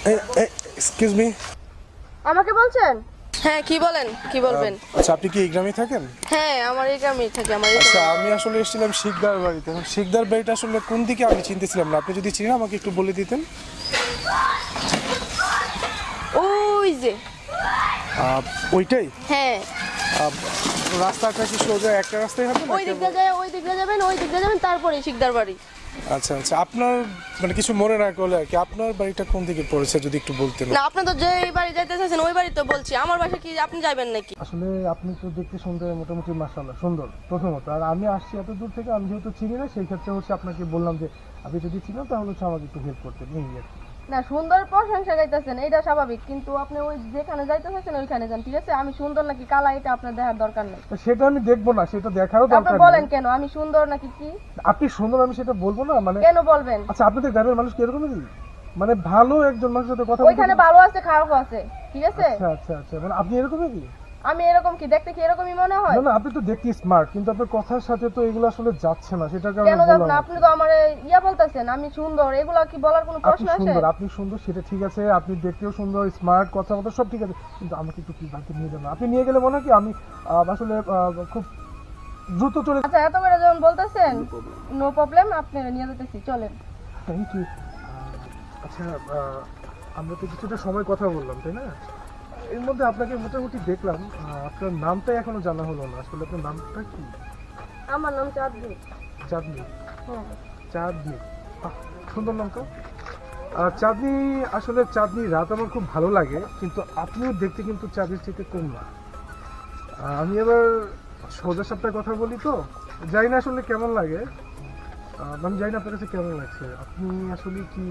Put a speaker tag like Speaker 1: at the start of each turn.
Speaker 1: Excuse me.
Speaker 2: আমাকে বলছেন? হ্যাঁ, কি বলেন, কি বলবেন?
Speaker 1: আচ্ছা, আপনি কি এই গ্রামে থাকেন?
Speaker 2: হ্যাঁ, আমার এই গ্রামেই থাকি, আমার এই
Speaker 1: আচ্ছা,
Speaker 2: গ্রামে।
Speaker 1: আমি আসলে এসেছিলাম শিকদার বাড়িতে। শিকদার বাড়িটা আসলে কোন দিকে আমি চিনতেছিলাম না। আপনি যদি চিনেন আমাকে একটু বলে দিতেন।
Speaker 2: ওই যে,
Speaker 1: ওইটাই?
Speaker 2: হ্যাঁ,
Speaker 1: রাস্তাটা কি সোজা একটা রাস্তায় হবে
Speaker 2: ওই দিক দিয়ে যায়, ওই দিক দিয়ে যাবেন, ওই দিক দিয়ে যাবেন, তারপরে শিকদার বাড়ি।
Speaker 1: আচ্ছা আচ্ছা, আপনার মানে কিছু মনে না করলে আর কি, আপনার বাড়িটা কোন দিকে পড়েছে যদি একটু বলতেন।
Speaker 2: না, আপনি তো যে বাড়ি যাইতে চাইছেন ওই বাড়ি তো বলছি। আমার বাসা কি আপনি যাবেন নাকি?
Speaker 1: আসলে আপনি তো দেখতে সুন্দর, মোটামুটি মাশাআল্লাহ সুন্দর প্রথমত। আর আমি আসছি এত দূর থেকে, আমি যেহেতু চিনি না সেই ক্ষেত্রে হচ্ছে আপনাকে বললাম যে আপনি যদি চিনেন তাহলে হচ্ছে আমাকে একটু হেল্প করতেন, এই আর কি।
Speaker 2: না, সুন্দর প্রশংসা গাইতেছেন, এটা স্বাভাবিক, কিন্তু আপনি ওই যেখানে যাইতে চাইছেন ওইখানে যান, ঠিক আছে? আমি সুন্দর নাকি কালা এটা আপনার দেখার দরকার নেই।
Speaker 1: তো সেটা আমি দেখবো না, সেটা দেখারও
Speaker 2: আপনি
Speaker 1: দরকার
Speaker 2: বলেন
Speaker 1: নেই।
Speaker 2: কেন আমি সুন্দর নাকি কি?
Speaker 1: আপনি সুন্দর, আমি সেটা বলবো না মানে।
Speaker 2: কেন বলবেন?
Speaker 1: আচ্ছা, আপনাদের গ্রামের মানুষ কি এরকমই? মানে ভালো একজন মানুষের সাথে কথা বলতে।
Speaker 2: ওইখানে ভালো আছে, খারাপও আছে, ঠিক আছে?
Speaker 1: আচ্ছা আচ্ছা আচ্ছা, মানে আপনি এরকমই কি?
Speaker 2: আমি এরকম কি দেখতে কি এরকমই মনে হয়?
Speaker 1: না না, আপনি তো দেখতে স্মার্ট, কিন্তু আপনার কথার সাথে তো এগুলো আসলে যাচ্ছে না, সেটা
Speaker 2: কেন
Speaker 1: কারণে
Speaker 2: যাবেন?
Speaker 1: বললাম।
Speaker 2: আপনি তো আমার ইয়া বলতেছেন আমি সুন্দর, এগুলা কি বলার কোনো
Speaker 1: আপনি
Speaker 2: প্রশ্ন আছে?
Speaker 1: সুন্দর, আপনি সুন্দর, সেটা ঠিক আছে। আপনি দেখতেও সুন্দর, স্মার্ট, কথাবার্তা সব ঠিক আছে, কিন্তু আমাকে একটু কি বাড়িতে নিয়ে যাবেন। আপনি নিয়ে গেলে মনে হয় কি আমি আসলে খুব দ্রুত চলে।
Speaker 2: আচ্ছা, এত করে যখন বলতেছেন, নো প্রবলেম, আপনি নিয়ে যেতেছি, চলেন।
Speaker 1: Thank you. আচ্ছা, আমরা তো কিছুটা সময় কথা বললাম, তাই না? এর মধ্যে আপনাকে মোটামুটি দেখলাম। আপনার নামটাই এখনো জানা হলো না। আসলে আপনার নামটা কি?
Speaker 2: আমার নাম চাঁদনি।
Speaker 1: চাঁদনি?
Speaker 2: হ্যাঁ।
Speaker 1: চাঁদনি, বাহ, সুন্দর নাম তো। চাঁদনি, আসলে চাঁদনি রাত আমার খুব ভালো লাগে, কিন্তু আপনিও দেখতে কিন্তু চাঁদনির চাইতে কম না। আমি এবার সোজা সাপটায় কথা বলি তো, জানি না আসলে কেমন লাগে। আমি জানি না আপনার কাছে কেমন লাগছে। আপনি আসলে কি